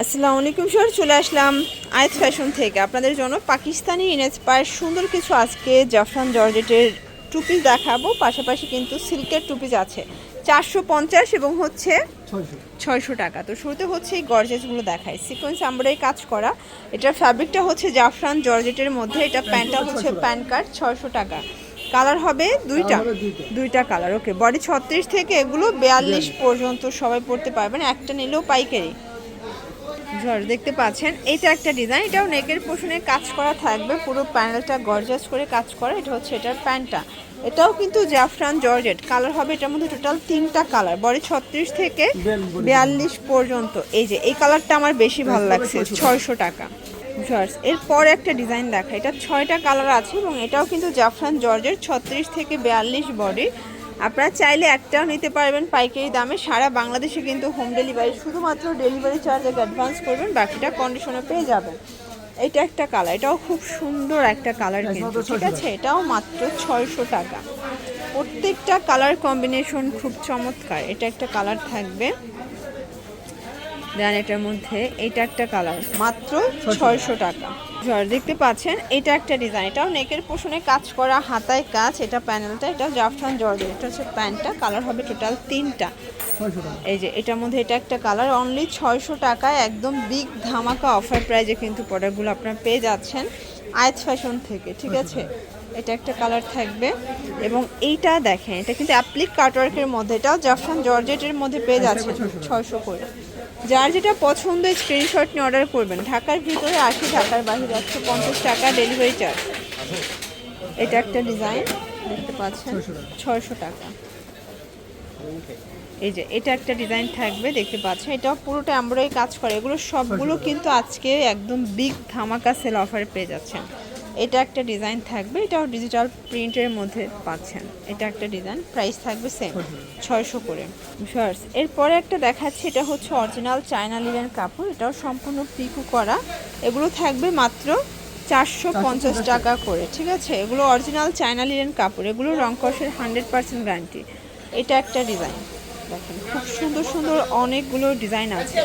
আসসালামু আলাইকুম স্যার, চলে আসলাম আয়াত ফ্যাশন থেকে আপনাদের জন্য পাকিস্তানি ইন্সপায়ার সুন্দর কিছু আজকে জাফরান জর্জেটের টুপিস দেখাবো। পাশাপাশি কিন্তু সিল্কের টুপিস আছে 450 এবং হচ্ছে 600 টাকা। তো শুরুতে হচ্ছে এই গর্জেসগুলো দেখায়, সিকোয়েন্স এমব্রয়ডারি কাজ করা। এটার ফ্যাব্রিকটা হচ্ছে জাফরান জর্জেটের মধ্যে। এটা প্যান্টটা হচ্ছে প্যান্ট কাট 600 টাকা। কালার হবে দুইটা কালার। ওকে, বডি 36 থেকে এগুলো 42 পর্যন্ত সবাই পরতে পারবেন, একটা নিলেও পাইকারি। দেখতে পাচ্ছেন এটা একটা ডিজাইন, এটাও নেকের পোর্শনে কাজ করা থাকবে, পুরো প্যানেলটা গর্জাস করে কাজ করা। এটা হচ্ছে এটার প্যান্টটা, এটাও কিন্তু জাফরান জর্জেট। কালার হবে এটার মধ্যে টোটাল 3টা কালার, বডি 36 থেকে 42 পর্যন্ত। এই যে এই কালারটা আমার বেশি ভালো লাগছে, 600 টাকা। এরপর একটা ডিজাইন দেখা, এটা 6টা কালার আছে এবং এটাও কিন্তু জাফরান জর্জেট, 36 থেকে 42 বডি। আপনারা চাইলে একটাও নিতে পারবেন পাইকারি দামে, সারা বাংলাদেশে কিন্তু হোম ডেলিভারি। শুধুমাত্র ডেলিভারি চার্জ অ্যাডভান্স করবেন, বাকিটা কন্ডিশনে পেয়ে যাবেন। এটা একটা কালার, এটাও খুব সুন্দর একটা কালার কিন্তু, ঠিক আছে। এটাও মাত্র 600 টাকা। প্রত্যেকটা কালার কম্বিনেশন খুব চমৎকার। এটা একটা কালার থাকবে, দেন এটার মধ্যে এটা একটা কালার, মাত্র 600 টাকা। দেখতে পাচ্ছেন এটা একটা ডিজাইন, এটাও নেকের পোষণে কাজ করা, হাতায় কাজ। এটা প্যানেলটা, এটা জাফরান জর্জেট। এটা হচ্ছে প্যান্টটা, কালার হবে টোটাল 3টা। এই যে এটার মধ্যে এটা একটা কালার, অনলি 600 টাকায় একদম বিগ ধামাকা অফার প্রাইজে কিন্তু প্রোডাক্টগুলো আপনারা পেয়ে যাচ্ছেন আয়াত ফ্যাশন থেকে, ঠিক আছে। এটা একটা কালার থাকবে এবং এইটা দেখেন, এটা কিন্তু অ্যাপ্লিক কাটওয়ার্কের মধ্যে, এটাও জাফরান জর্জেটের মধ্যে পেয়ে যাচ্ছেন 600 করে। যার যেটা পছন্দ স্ক্রিনশট নিয়ে অর্ডার করবেন। ঢাকার ভিতরে 80, ঢাকার বাইরে 150 টাকা ডেলিভারি চার্জ। এটা একটা ডিজাইন দেখতে পাচ্ছেন, 600 টাকা। এই যে এটা একটা ডিজাইন থাকবে, দেখতে পাচ্ছেন, এটাও পুরোটা এমব্রয়ডারি কাজ করে। এগুলো সবগুলো কিন্তু আজকে একদম বিগ ধামাকা সেল অফারে পেয়ে যাচ্ছেন। এটা একটা ডিজাইন থাকবে, এটাও ডিজিটাল প্রিন্টের মধ্যে পাচ্ছেন। এটা একটা ডিজাইন, প্রাইস থাকবে সেম 600 করে। এরপরে একটা দেখাচ্ছি, এটা হচ্ছে অরিজিনাল চায়না লিনেন কাপড়, এটাও সম্পূর্ণ পিকু করা। এগুলো থাকবে মাত্র 450 টাকা করে, ঠিক আছে। এগুলো অরিজিনাল চায়না লিনেন কাপড়, এগুলো রং কষের 100% গ্যারান্টি। এটা একটা ডিজাইন দেখেন, খুব সুন্দর সুন্দর অনেকগুলো ডিজাইন আছে।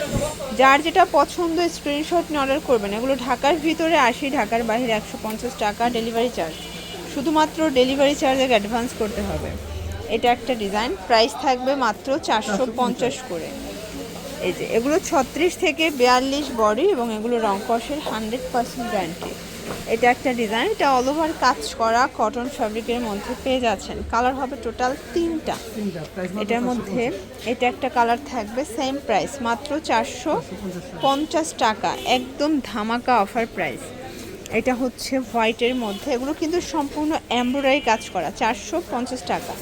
যার যেটা পছন্দ স্ক্রিনশট নিয়ে অর্ডার করবেন। এগুলো ঢাকার ভিতরে 80, ঢাকার বাইরে 150 টাকা ডেলিভারি চার্জ। শুধুমাত্র ডেলিভারি চার্জে অ্যাডভান্স করতে হবে। এটা একটা ডিজাইন, প্রাইস থাকবে মাত্র 450 করে। এই যে এগুলো 36 থেকে 42 বডি এবং এগুলো রং কষের 100% গ্যারান্টি। এটা একটা ডিজাইন, এটা অল ওভার কাজ করা কটন ফ্যাব্রিকের মধ্যে পেয়ে যাচ্ছেন। কালার হবে টোটাল 3টা। এটার মধ্যে এটা একটা কালার থাকবে, সেম প্রাইস মাত্র 450 টাকা, একদম ধামাকা অফার প্রাইস। এটা হচ্ছে হোয়াইটের মধ্যে, এগুলো কিন্তু সম্পূর্ণ এমব্রয়ডারি কাজ করা, 450 টাকা।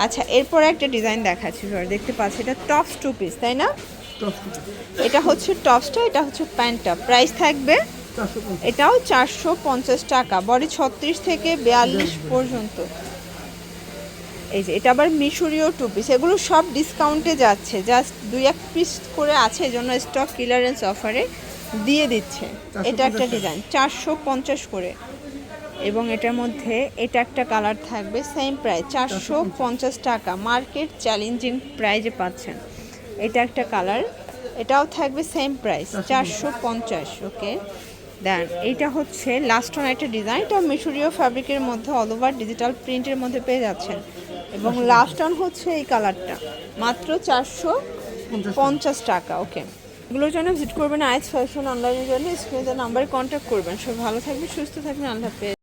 আচ্ছা, এরপরে একটা ডিজাইন দেখাচ্ছি, দেখতে পাচ্ছি, এটা টপস 2 পিস, তাই না? এটা হচ্ছে টপসটা, এটা হচ্ছে প্যান্টটা, প্রাইস থাকবে এটাও 450 টাকা, বডি 36 থেকে 42 পর্যন্ত। এই যে এটা আবার মিশরীয় 2 পিস, এগুলো সব ডিসকাউন্টে যাচ্ছে, জাস্ট 2-1 পিস করে আছে, এজন্য স্টক ক্লিয়ারেন্স অফারে দিয়ে দিচ্ছে। এটা একটা ডিজাইন 450 করে এবং এটার মধ্যে এটা একটা কালার থাকবে, সেম প্রাইস 450 টাকা, মার্কেট চ্যালেঞ্জিং প্রাইজে পাচ্ছেন। এটা একটা কালার, এটাও থাকবে সেম প্রাইস 450। ওকে, দেন এইটা হচ্ছে লাস্ট ওয়ান একটা ডিজাইন, এটা মিশরীয় ফ্যাব্রিকের মধ্যে অল ওভার ডিজিটাল প্রিন্টের মধ্যে পেয়ে যাচ্ছেন এবং লাস্ট ওয়ান হচ্ছে এই কালারটা, মাত্র 450 টাকা। ওকে, এগুলোর জন্য ভিজিট করবেন আয়াত ফ্যাশন অনলাইনের জন্য, স্ক্রিনে নাম্বারে কন্ট্যাক্ট করবেন। সব ভালো থাকবেন, সুস্থ থাকবেন, আল্লাহ হাফেজ।